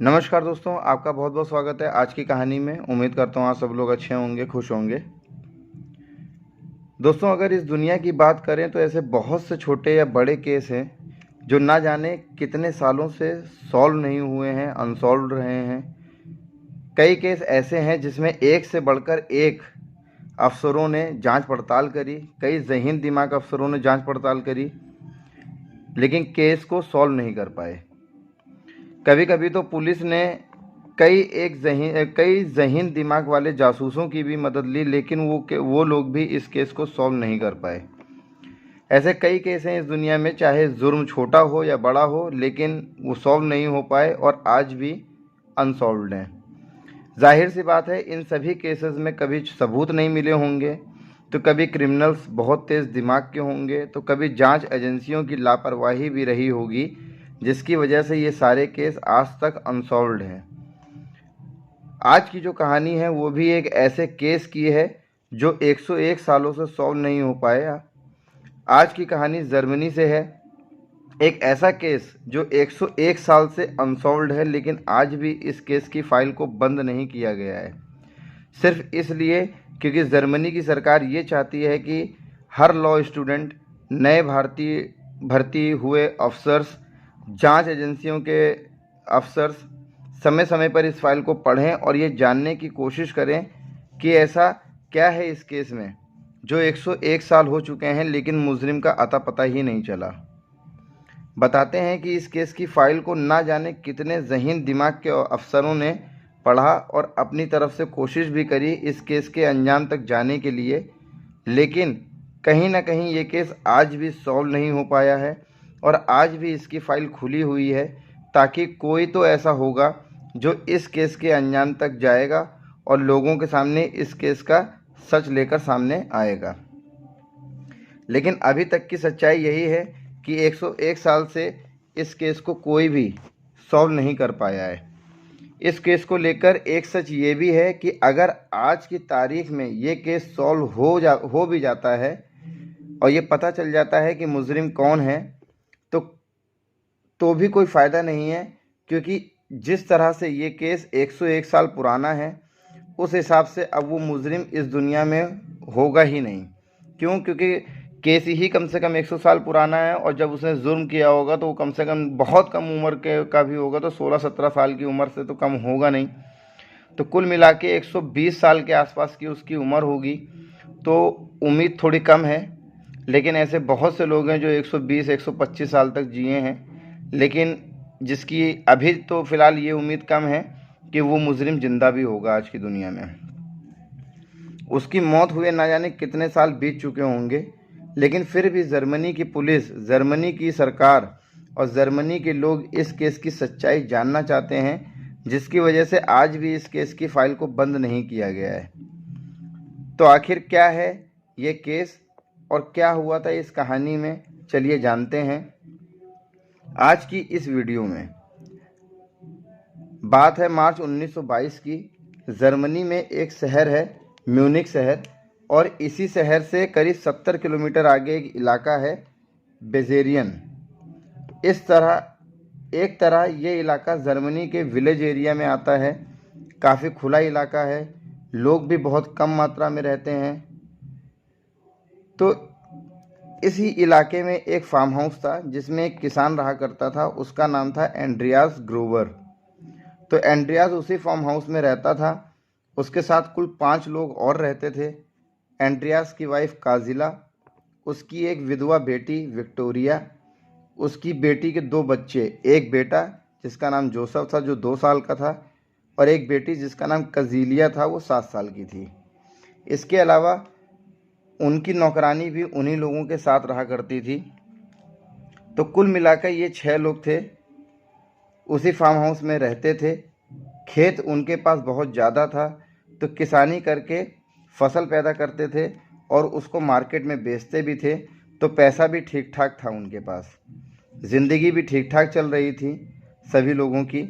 नमस्कार दोस्तों, आपका बहुत बहुत स्वागत है आज की कहानी में। उम्मीद करता हूँ आप सब लोग अच्छे होंगे, खुश होंगे। दोस्तों, अगर इस दुनिया की बात करें तो ऐसे बहुत से छोटे या बड़े केस हैं जो ना जाने कितने सालों से सॉल्व नहीं हुए हैं, अनसॉल्व रहे हैं। कई केस ऐसे हैं जिसमें एक से बढ़कर एक अफसरों ने जांच पड़ताल करी, कई ज़हीन दिमाग अफसरों ने जांच पड़ताल करी, लेकिन केस को सॉल्व नहीं कर पाए। कभी कभी तो पुलिस ने कई ज़हीन दिमाग वाले जासूसों की भी मदद ली, लेकिन वो लोग भी इस केस को सॉल्व नहीं कर पाए। ऐसे कई केस हैं इस दुनिया में, चाहे जुर्म छोटा हो या बड़ा हो, लेकिन वो सॉल्व नहीं हो पाए और आज भी अनसॉल्व्ड हैं। जाहिर सी बात है, इन सभी केसेस में कभी सबूत नहीं मिले होंगे, तो कभी क्रिमिनल्स बहुत तेज़ दिमाग के होंगे, तो कभी जांच एजेंसियों की लापरवाही भी रही होगी, जिसकी वजह से ये सारे केस आज तक अनसॉल्व्ड हैं। आज की जो कहानी है वो भी एक ऐसे केस की है जो 101 सालों से सॉल्व नहीं हो पाया। आज की कहानी जर्मनी से है। एक ऐसा केस जो 101 साल से अनसॉल्व्ड है, लेकिन आज भी इस केस की फाइल को बंद नहीं किया गया है, सिर्फ इसलिए क्योंकि जर्मनी की सरकार ये चाहती है कि हर लॉ स्टूडेंट, नए भारतीय भर्ती हुए अफसर्स, जांच एजेंसियों के अफसर्स समय समय पर इस फाइल को पढ़ें और ये जानने की कोशिश करें कि ऐसा क्या है इस केस में जो 101 साल हो चुके हैं लेकिन मुजरिम का अता पता ही नहीं चला। बताते हैं कि इस केस की फाइल को ना जाने कितने ज़हीन दिमाग के अफसरों ने पढ़ा और अपनी तरफ से कोशिश भी करी इस केस के अंजाम तक जाने के लिए, लेकिन कहीं ना कहीं ये केस आज भी सॉल्व नहीं हो पाया है और आज भी इसकी फ़ाइल खुली हुई है, ताकि कोई तो ऐसा होगा जो इस केस के अंजाम तक जाएगा और लोगों के सामने इस केस का सच लेकर सामने आएगा। लेकिन अभी तक की सच्चाई यही है कि 101 साल से इस केस को कोई भी सॉल्व नहीं कर पाया है। इस केस को लेकर एक सच ये भी है कि अगर आज की तारीख में ये केस सॉल्व हो भी जाता है और ये पता चल जाता है कि मुजरिम कौन है, तो भी कोई फ़ायदा नहीं है, क्योंकि जिस तरह से ये केस 101 साल पुराना है उस हिसाब से अब वो मुजरिम इस दुनिया में होगा ही नहीं। क्यों? क्योंकि केस ही कम से कम 100 साल पुराना है और जब उसने जुर्म किया होगा तो वो कम से कम बहुत कम उम्र का भी होगा, तो 16-17 साल की उम्र से तो कम होगा नहीं। तो कुल मिला के 120 साल के आसपास की उसकी उम्र होगी, तो उम्मीद थोड़ी कम है। लेकिन ऐसे बहुत से लोग हैं जो 120-125 साल तक जिए हैं, लेकिन जिसकी अभी तो फ़िलहाल ये उम्मीद कम है कि वो मुजरिम ज़िंदा भी होगा आज की दुनिया में। उसकी मौत हुए ना जाने कितने साल बीत चुके होंगे, लेकिन फिर भी जर्मनी की पुलिस, जर्मनी की सरकार और जर्मनी के लोग इस केस की सच्चाई जानना चाहते हैं, जिसकी वजह से आज भी इस केस की फ़ाइल को बंद नहीं किया गया है। तो आखिर क्या है ये केस और क्या हुआ था इस कहानी में, चलिए जानते हैं आज की इस वीडियो में। बात है मार्च 1922 की। जर्मनी में एक शहर है, म्यूनिख शहर, और इसी शहर से करीब 70 किलोमीटर आगे एक इलाका है, बेजेरियन। एक तरह ये इलाका जर्मनी के विलेज एरिया में आता है। काफ़ी खुला इलाका है, लोग भी बहुत कम मात्रा में रहते हैं। तो इसी इलाके में एक फार्म हाउस था जिसमें एक किसान रहा करता था, उसका नाम था एंड्रियास ग्रोवर। तो एंड्रियास उसी फार्म हाउस में रहता था, उसके साथ कुल 5 लोग और रहते थे। एंड्रियास की वाइफ काजिला, उसकी एक विधवा बेटी विक्टोरिया, उसकी बेटी के 2 बच्चे, एक बेटा जिसका नाम जोसेफ था जो 2 साल का था, और एक बेटी जिसका नाम कजीलिया था, वो 7 साल की थी। इसके अलावा उनकी नौकरानी भी उन्हीं लोगों के साथ रहा करती थी। तो कुल मिलाकर ये 6 लोग थे, उसी फार्म हाउस में रहते थे। खेत उनके पास बहुत ज़्यादा था, तो किसानी करके फसल पैदा करते थे और उसको मार्केट में बेचते भी थे, तो पैसा भी ठीक ठाक था उनके पास। ज़िंदगी भी ठीक ठाक चल रही थी सभी लोगों की।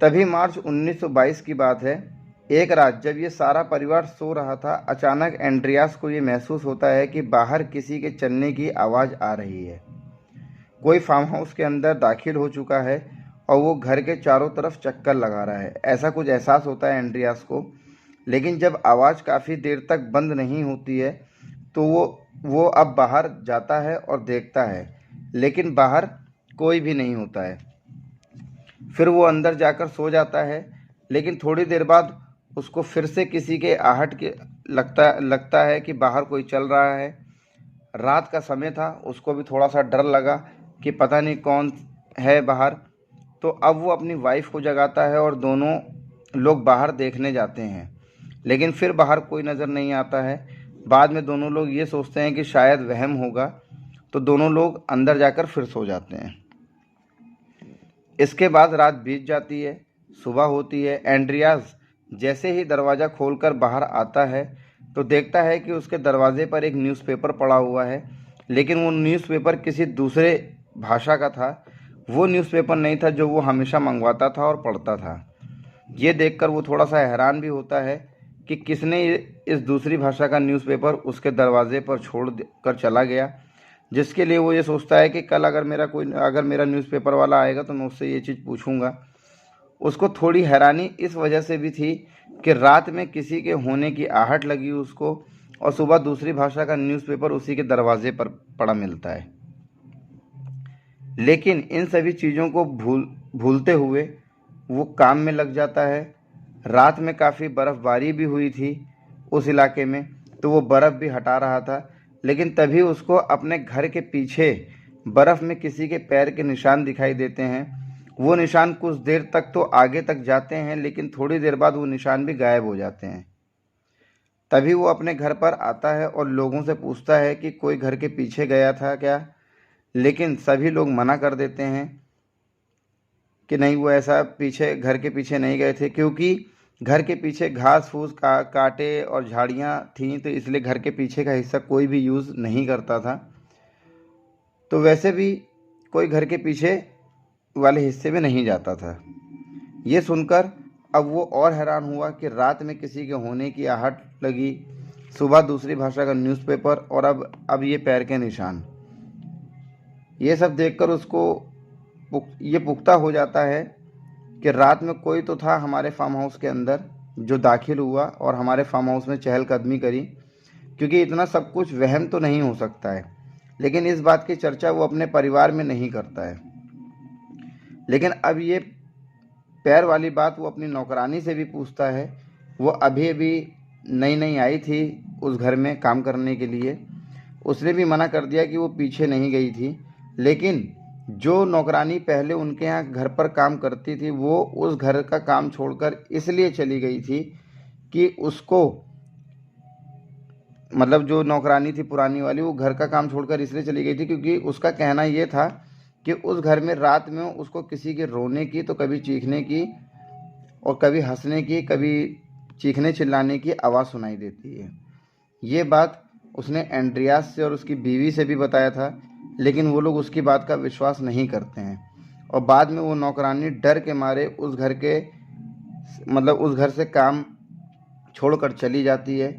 तभी मार्च 1922 की बात है। एक रात जब ये सारा परिवार सो रहा था, अचानक एंड्रियास को ये महसूस होता है कि बाहर किसी के चलने की आवाज़ आ रही है। कोई फार्म हाउस के अंदर दाखिल हो चुका है और वो घर के चारों तरफ चक्कर लगा रहा है। ऐसा कुछ एहसास होता है एंड्रियास को। लेकिन जब आवाज़ काफ़ी देर तक बंद नहीं होती है तो वो अब बाहर जाता है और देखता है, लेकिन बाहर कोई भी नहीं होता है। फिर वो अंदर जाकर सो जाता है, लेकिन थोड़ी देर बाद उसको फिर से किसी के आहट के लगता है कि बाहर कोई चल रहा है। रात का समय था, उसको भी थोड़ा सा डर लगा कि पता नहीं कौन है बाहर। तो अब वो अपनी वाइफ को जगाता है और दोनों लोग बाहर देखने जाते हैं, लेकिन फिर बाहर कोई नज़र नहीं आता है। बाद में दोनों लोग ये सोचते हैं कि शायद वहम होगा, तो दोनों लोग अंदर जाकर फिर सो जाते हैं। इसके बाद रात बीत जाती है, सुबह होती है। एंड्रियास जैसे ही दरवाज़ा खोलकर बाहर आता है तो देखता है कि उसके दरवाजे पर एक न्यूज़पेपर पड़ा हुआ है, लेकिन वो न्यूज़पेपर किसी दूसरे भाषा का था। वो न्यूज़पेपर नहीं था जो वो हमेशा मंगवाता था और पढ़ता था। ये देखकर वो थोड़ा सा हैरान भी होता है कि किसने इस दूसरी भाषा का न्यूज़पेपर उसके दरवाजे पर छोड़ कर चला गया, जिसके लिए वो ये सोचता है कि कल अगर मेरा न्यूज़पेपर वाला आएगा तो मैं उससे ये चीज़ पूछूंगा। उसको थोड़ी हैरानी इस वजह से भी थी कि रात में किसी के होने की आहट लगी उसको, और सुबह दूसरी भाषा का न्यूज़पेपर उसी के दरवाजे पर पड़ा मिलता है। लेकिन इन सभी चीज़ों को भूलते हुए वो काम में लग जाता है। रात में काफ़ी बर्फ़बारी भी हुई थी उस इलाके में, तो वो बर्फ़ भी हटा रहा था। लेकिन तभी उसको अपने घर के पीछे बर्फ़ में किसी के पैर के निशान दिखाई देते हैं। वो निशान कुछ देर तक तो आगे तक जाते हैं, लेकिन थोड़ी देर बाद वो निशान भी गायब हो जाते हैं। तभी वो अपने घर पर आता है और लोगों से पूछता है कि कोई घर के पीछे गया था क्या, लेकिन सभी लोग मना कर देते हैं कि नहीं, वो ऐसा घर के पीछे नहीं गए थे, क्योंकि घर के पीछे घास फूस कांटे और झाड़ियाँ थीं, तो इसलिए घर के पीछे का हिस्सा कोई भी यूज़ नहीं करता था। तो वैसे भी कोई घर के पीछे वाले हिस्से में नहीं जाता था। ये सुनकर अब वो और हैरान हुआ कि रात में किसी के होने की आहट लगी, सुबह दूसरी भाषा का न्यूज़पेपर और अब ये पैर के निशान। ये सब देखकर उसको ये पुख्ता हो जाता है कि रात में कोई तो था हमारे फार्म हाउस के अंदर जो दाखिल हुआ और हमारे फार्म हाउस में चहलकदमी करी, क्योंकि इतना सब कुछ वहम तो नहीं हो सकता है। लेकिन इस बात की चर्चा वो अपने परिवार में नहीं करता है। लेकिन अब ये पैर वाली बात वो अपनी नौकरानी से भी पूछता है। वो अभी अभी नई नई आई थी उस घर में काम करने के लिए। उसने भी मना कर दिया कि वो पीछे नहीं गई थी, लेकिन जो नौकरानी पहले उनके यहाँ घर पर काम करती थी वो उस घर का काम छोड़कर इसलिए चली गई थी कि उसको, मतलब जो नौकरानी थी पुरानी वाली, वो घर का काम छोड़कर इसलिए चली गई थी क्योंकि उसका कहना ये था कि उस घर में रात में उसको किसी के रोने की, तो कभी चीखने की और कभी हंसने की, कभी चीखने चिल्लाने की आवाज़ सुनाई देती है। ये बात उसने एंड्रियास से और उसकी बीवी से भी बताया था, लेकिन वो लोग उसकी बात का विश्वास नहीं करते हैं। और बाद में वो नौकरानी डर के मारे उस घर से काम छोड़कर चली जाती है।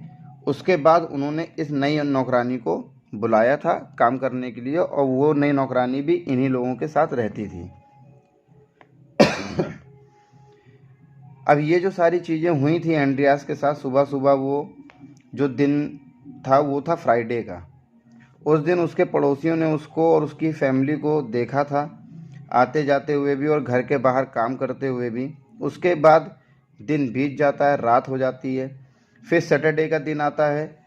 उसके बाद उन्होंने इस नई नौकरानी को बुलाया था काम करने के लिए, और वो नई नौकरानी भी इन्हीं लोगों के साथ रहती थी। अब ये जो सारी चीज़ें हुई थी एंड्रियास के साथ, सुबह सुबह वो जो दिन था वो था फ्राइडे का। उस दिन उसके पड़ोसियों ने उसको और उसकी फैमिली को देखा था, आते जाते हुए भी और घर के बाहर काम करते हुए भी। उसके बाद दिन बीत जाता है, रात हो जाती है। फिर सैटरडे का दिन आता है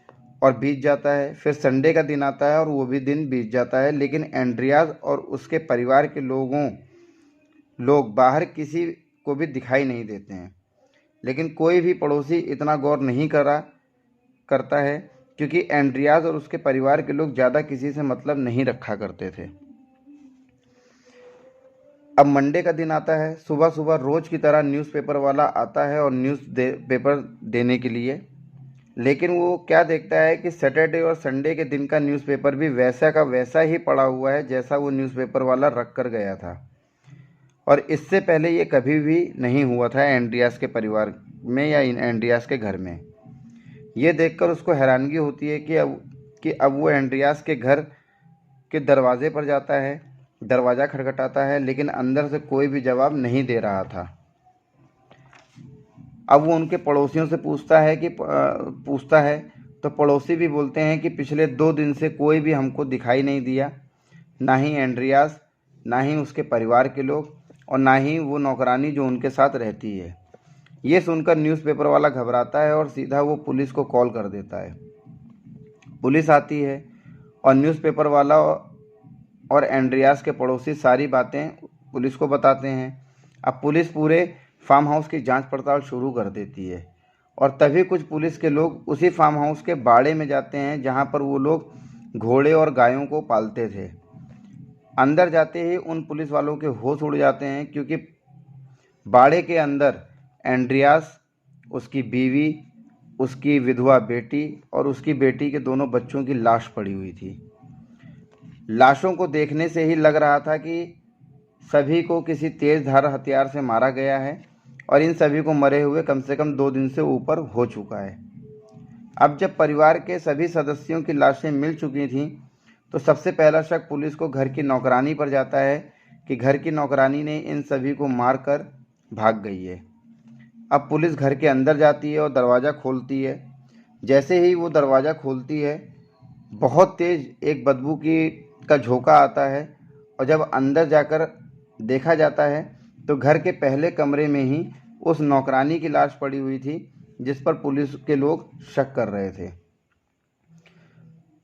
और बीत जाता है। फिर संडे का दिन आता है और वो भी दिन बीत जाता है। लेकिन एंड्रियास और उसके परिवार के लोग बाहर किसी को भी दिखाई नहीं देते हैं। लेकिन कोई भी पड़ोसी इतना गौर नहीं करता है, क्योंकि एंड्रियास और उसके परिवार के लोग ज़्यादा किसी से मतलब नहीं रखा करते थे। अब मंडे का दिन आता है। सुबह सुबह रोज़ की तरह न्यूज़पेपर वाला आता है और पेपर देने के लिए। लेकिन वो क्या देखता है कि सैटरडे और संडे के दिन का न्यूज़पेपर भी वैसा का वैसा ही पड़ा हुआ है जैसा वो न्यूज़पेपर वाला रख कर गया था। और इससे पहले ये कभी भी नहीं हुआ था एंड्रियास के परिवार में या एंड्रियास के घर में। ये देखकर उसको हैरानगी होती है कि अब वो एंड्रियास के घर के दरवाजे पर जाता है। दरवाज़ा खटखटाता है, लेकिन अंदर से कोई भी जवाब नहीं दे रहा था। अब वो उनके पड़ोसियों से पूछता है तो पड़ोसी भी बोलते हैं कि पिछले 2 दिन से कोई भी हमको दिखाई नहीं दिया, ना ही एंड्रियास, ना ही उसके परिवार के लोग, और ना ही वो नौकरानी जो उनके साथ रहती है। ये सुनकर न्यूज़पेपर वाला घबराता है और सीधा वो पुलिस को कॉल कर देता है। पुलिस आती है और न्यूज़पेपर वाला और एंड्रियास के पड़ोसी सारी बातें पुलिस को बताते हैं। अब पुलिस पूरे फार्म हाउस की जांच पड़ताल शुरू कर देती है और तभी कुछ पुलिस के लोग उसी फार्म हाउस के बाड़े में जाते हैं जहां पर वो लोग घोड़े और गायों को पालते थे। अंदर जाते ही उन पुलिस वालों के होश उड़ जाते हैं, क्योंकि बाड़े के अंदर एंड्रियास, उसकी बीवी, उसकी विधवा बेटी और उसकी बेटी के दोनों बच्चों की लाश पड़ी हुई थी। लाशों को देखने से ही लग रहा था कि सभी को किसी तेज धार हथियार से मारा गया है और इन सभी को मरे हुए कम से कम 2 दिन से ऊपर हो चुका है। अब जब परिवार के सभी सदस्यों की लाशें मिल चुकी थीं, तो सबसे पहला शक पुलिस को घर की नौकरानी पर जाता है कि घर की नौकरानी ने इन सभी को मार कर भाग गई है। अब पुलिस घर के अंदर जाती है और दरवाज़ा खोलती है। जैसे ही वो दरवाज़ा खोलती है, बहुत तेज़ एक बदबू का झोंका आता है और जब अंदर जाकर देखा जाता है तो घर के पहले कमरे में ही उस नौकरानी की लाश पड़ी हुई थी, जिस पर पुलिस के लोग शक कर रहे थे।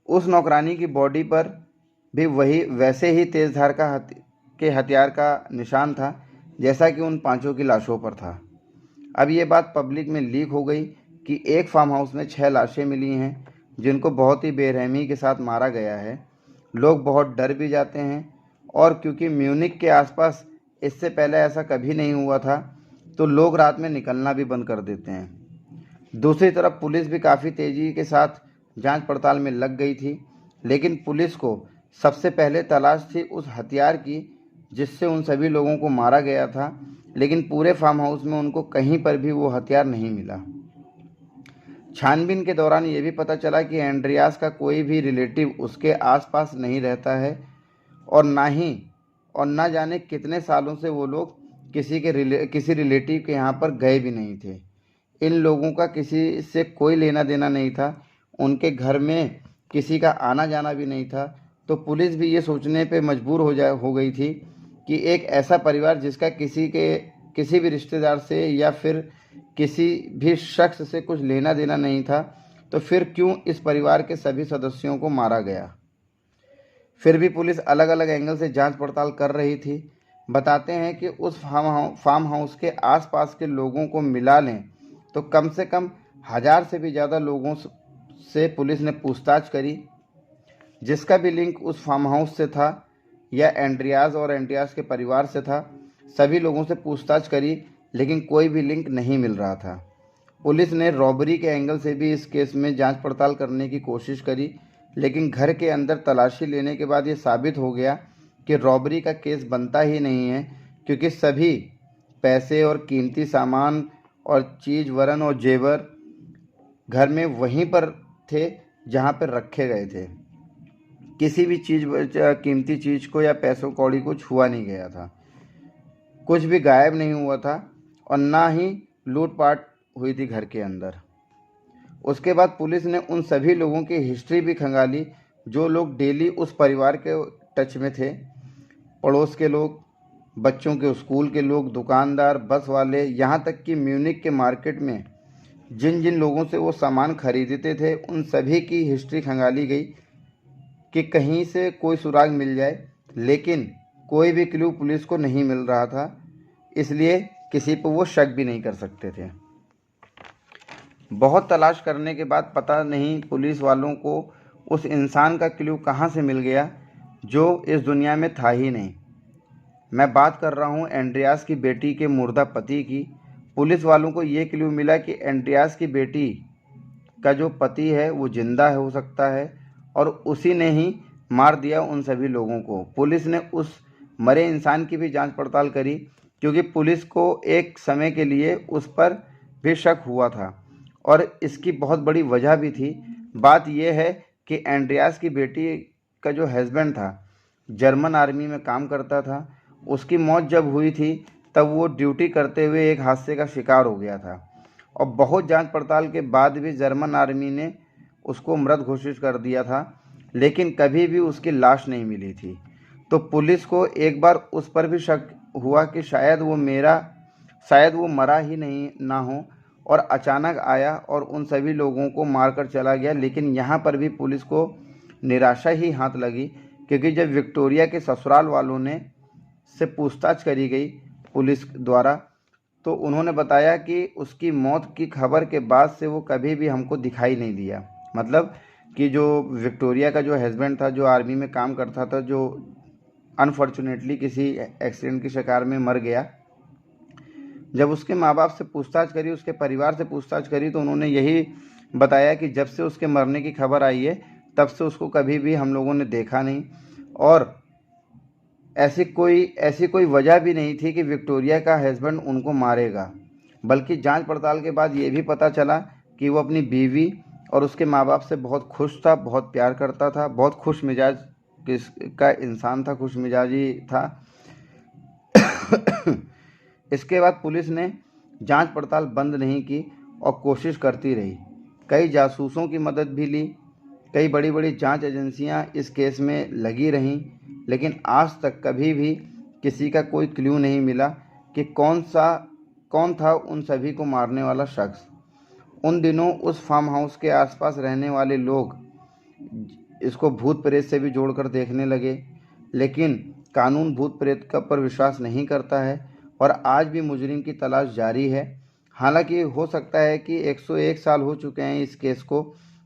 उस नौकरानी की बॉडी पर भी वैसे ही तेज धार के हथियार का निशान था, जैसा कि उन 5 की लाशों पर था। अब ये बात पब्लिक में लीक हो गई कि एक फार्म हाउस में 6 लाशें मिली हैं, जिनको बहुत ही बेरहमी के साथ मारा गया है। लोग बहुत डर भी जाते हैं, और क्योंकि म्यूनिख के आसपास इससे पहले ऐसा कभी नहीं हुआ था, तो लोग रात में निकलना भी बंद कर देते हैं। दूसरी तरफ पुलिस भी काफ़ी तेज़ी के साथ जांच पड़ताल में लग गई थी, लेकिन पुलिस को सबसे पहले तलाश थी उस हथियार की जिससे उन सभी लोगों को मारा गया था, लेकिन पूरे फार्म हाउस में उनको कहीं पर भी वो हथियार नहीं मिला। छानबीन के दौरान ये भी पता चला कि एंड्रियास का कोई भी रिलेटिव उसके आसपास नहीं रहता है और ना जाने कितने सालों से वो लोग किसी रिलेटिव के यहाँ पर गए भी नहीं थे। इन लोगों का किसी से कोई लेना देना नहीं था, उनके घर में किसी का आना जाना भी नहीं था। तो पुलिस भी ये सोचने पे मजबूर हो गई थी कि एक ऐसा परिवार जिसका किसी भी रिश्तेदार से या फिर किसी भी शख्स से कुछ लेना देना नहीं था, तो फिर क्यों इस परिवार के सभी सदस्यों को मारा गया। फिर भी पुलिस अलग अलग एंगल से जांच पड़ताल कर रही थी। बताते हैं कि उस फार्म हाउस के आसपास के लोगों को मिला लें तो कम से कम 1000 से भी ज़्यादा लोगों से पुलिस ने पूछताछ करी, जिसका भी लिंक उस फार्म हाउस से था या एंड्रियास और एंड्रियास के परिवार से था। सभी लोगों से पूछताछ करी, लेकिन कोई भी लिंक नहीं मिल रहा था। पुलिस ने रॉबरी के एंगल से भी इस केस में जांच पड़ताल करने की कोशिश करी, लेकिन घर के अंदर तलाशी लेने के बाद ये साबित हो गया कि रॉबरी का केस बनता ही नहीं है, क्योंकि सभी पैसे और कीमती सामान और चीज़ वरन और जेवर घर में वहीं पर थे जहां पर रखे गए थे। किसी भी कीमती चीज़ को या पैसों कौड़ी को छुआ नहीं गया था, कुछ भी गायब नहीं हुआ था और ना ही लूटपाट हुई थी घर के अंदर। उसके बाद पुलिस ने उन सभी लोगों की हिस्ट्री भी खंगाली जो लोग डेली उस परिवार के टच में थे। पड़ोस के लोग, बच्चों के स्कूल के लोग, दुकानदार, बस वाले, यहाँ तक कि म्यूनिख के मार्केट में जिन जिन लोगों से वो सामान खरीदते थे, उन सभी की हिस्ट्री खंगाली गई कि कहीं से कोई सुराग मिल जाए, लेकिन कोई भी क्लू पुलिस को नहीं मिल रहा था, इसलिए किसी पर वो शक भी नहीं कर सकते थे। बहुत तलाश करने के बाद पता नहीं पुलिस वालों को उस इंसान का क्लू कहाँ से मिल गया जो इस दुनिया में था ही नहीं। मैं बात कर रहा हूँ एंड्रियास की बेटी के मुर्दा पति की। पुलिस वालों को ये क्लू मिला कि एंड्रियास की बेटी का जो पति है वो जिंदा हो सकता है और उसी ने ही मार दिया उन सभी लोगों को। पुलिस ने उस मरे इंसान की भी जांच पड़ताल करी, क्योंकि पुलिस को एक समय के लिए उस पर भी शक हुआ था और इसकी बहुत बड़ी वजह भी थी। बात यह है कि एंड्रियास की बेटी का जो हस्बैंड था जर्मन आर्मी में काम करता था। उसकी मौत जब हुई थी तब वो ड्यूटी करते हुए एक हादसे का शिकार हो गया था और बहुत जांच पड़ताल के बाद भी जर्मन आर्मी ने उसको मृत घोषित कर दिया था, लेकिन कभी भी उसकी लाश नहीं मिली थी। तो पुलिस को एक बार उस पर भी शक हुआ कि शायद वो मरा ही नहीं ना हो और अचानक आया और उन सभी लोगों को मारकर चला गया। लेकिन यहाँ पर भी पुलिस को निराशा ही हाथ लगी, क्योंकि जब विक्टोरिया के ससुराल वालों ने से पूछताछ करी गई पुलिस द्वारा, तो उन्होंने बताया कि उसकी मौत की खबर के बाद से वो कभी भी हमको दिखाई नहीं दिया। मतलब कि जो विक्टोरिया का जो हस्बैंड था, जो आर्मी में काम करता था, जो अनफॉर्चुनेटली किसी एक्सीडेंट के शिकार में मर गया, जब उसके माँ बाप से पूछताछ करी, उसके परिवार से पूछताछ करी, तो उन्होंने यही बताया कि जब से उसके मरने की खबर आई है तब से उसको कभी भी हम लोगों ने देखा नहीं और ऐसी कोई वजह भी नहीं थी कि विक्टोरिया का हस्बैंड उनको मारेगा। बल्कि जांच पड़ताल के बाद ये भी पता चला कि वो अपनी बीवी और उसके माँ बाप से बहुत खुश था, बहुत प्यार करता था, बहुत खुश मिजाज का इंसान था, खुश मिजाजी था। इसके बाद पुलिस ने जांच पड़ताल बंद नहीं की और कोशिश करती रही। कई जासूसों की मदद भी ली, कई बड़ी बड़ी जांच एजेंसियां इस केस में लगी रहीं, लेकिन आज तक कभी भी किसी का कोई क्लू नहीं मिला कि कौन था उन सभी को मारने वाला शख्स। उन दिनों उस फार्म हाउस के आसपास रहने वाले लोग इसको भूत प्रेत से भी जोड़कर देखने लगे, लेकिन कानून भूत प्रेत पर विश्वास नहीं करता है और आज भी मुजरिम की तलाश जारी है। हालांकि हो सकता है कि 101 साल हो चुके हैं इस केस को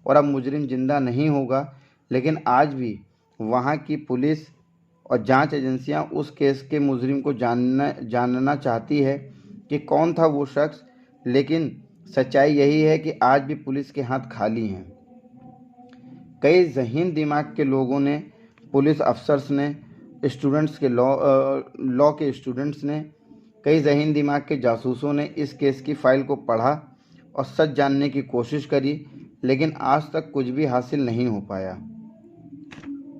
और अब मुजरिम ज़िंदा नहीं होगा, लेकिन आज भी वहाँ की पुलिस और जांच एजेंसियां उस केस के मुजरिम को जानना चाहती है कि कौन था वो शख्स। लेकिन सच्चाई यही है कि आज भी पुलिस के हाथ खाली हैं। कई ज़हीन दिमाग के लोगों ने, पुलिस अफसर्स ने, स्टूडेंट्स के लॉ के स्टूडेंट्स ने, कई ज़हीन दिमाग के जासूसों ने इस केस की फाइल को पढ़ा और सच जानने की कोशिश करी, लेकिन आज तक कुछ भी हासिल नहीं हो पाया।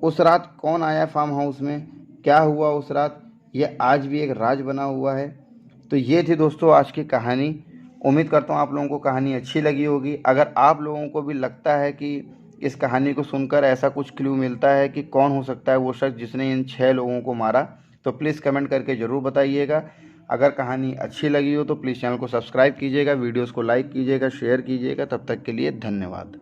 उस रात कौन आया फार्म हाउस में, क्या हुआ उस रात, यह आज भी एक राज बना हुआ है। तो ये थी दोस्तों आज की कहानी। उम्मीद करता हूँ आप लोगों को कहानी अच्छी लगी होगी। अगर आप लोगों को भी लगता है कि इस कहानी को सुनकर ऐसा कुछ क्लू मिलता है कि कौन हो सकता है वो शख्स जिसने इन 6 लोगों को मारा, तो प्लीज़ कमेंट करके ज़रूर बताइएगा। अगर कहानी अच्छी लगी हो तो प्लीज़ चैनल को सब्सक्राइब कीजिएगा, वीडियोज़ को लाइक कीजिएगा, शेयर कीजिएगा। तब तक के लिए धन्यवाद।